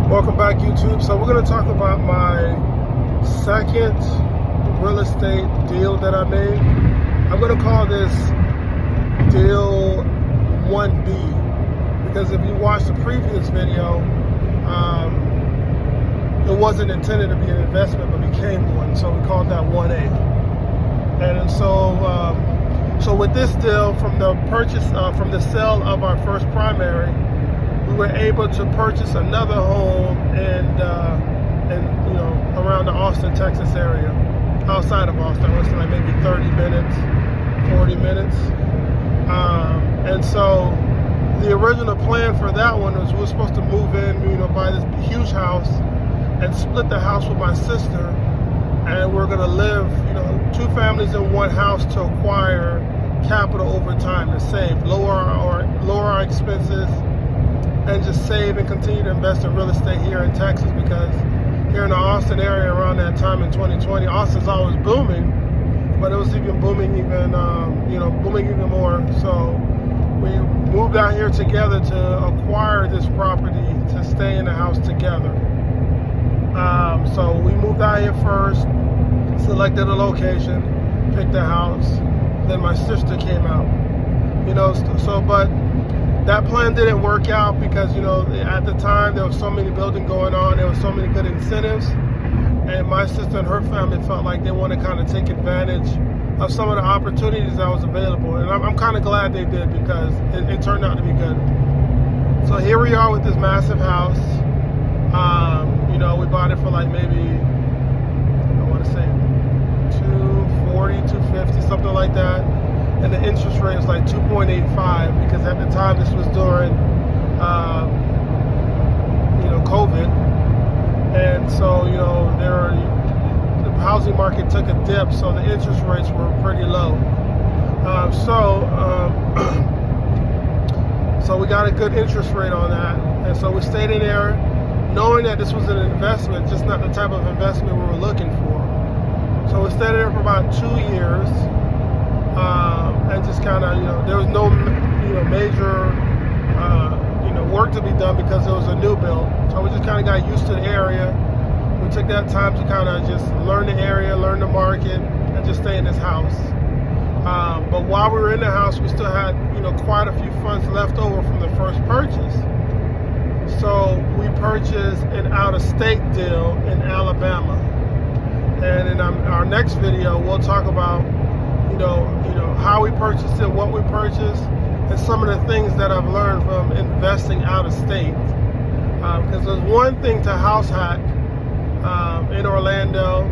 Welcome back, YouTube. So we're going to talk about my second real estate deal that I made. I'm going to call this deal 1B because if you watch the previous video, it wasn't intended to be an investment but became one, so we called that 1A. And so with this deal, from the sale of our first primary, we were able to purchase another home and around the Austin, Texas area, outside of Austin. I want to say like maybe 30 minutes, 40 minutes. And so the original plan for that one was we were supposed to move in, buy this huge house and split the house with my sister. And we're going to live, two families in one house to acquire capital over time, to save, lower our expenses, and just save and continue to invest in real estate here in Texas, because here in the Austin area around that time in 2020, Austin's always booming, but it was even booming even more. So we moved out here together to acquire this property to stay in the house together. So we moved out here first, selected a location, picked a house, then my sister came out. But that plan didn't work out because, at the time there was so many building going on, there was so many good incentives, and my sister and her family felt like they want to kind of take advantage of some of the opportunities that was available. And I'm kind of glad they did, because it turned out to be good. So here we are with this massive house. We bought it for like maybe, I want to say 240, 250, something like that. And the interest rate was like 2.85, because at the time this was during, COVID. And so, the housing market took a dip, so the interest rates were pretty low. So we got a good interest rate on that. And so we stayed in there knowing that this was an investment, just not the type of investment we were looking for. So we stayed there for about 2 years. And just kind of, there was no, major, work to be done because it was a new build. So we just kind of got used to the area. We took that time to kind of just learn the area, learn the market, and just stay in this house. But while we were in the house, we still had, quite a few funds left over from the first purchase. So we purchased an out-of-state deal in Alabama. And in our next video, we'll talk about how we purchased it, what we purchased, and some of the things that I've learned from investing out of state. Because there's one thing to house hack in Orlando,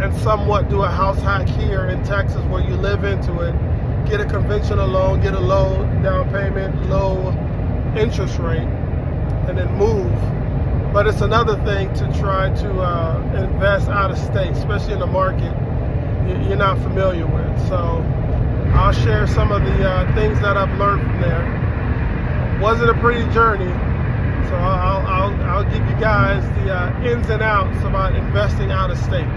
and somewhat do a house hack here in Texas, where you live into it, get a conventional loan, get a low down payment, low interest rate, and then move. But it's another thing to try to invest out of state, especially in a market you're not familiar with. So I'll share some of the things that I've learned from there. Wasn't a pretty journey, so I'll give you guys the ins and outs about investing out of state.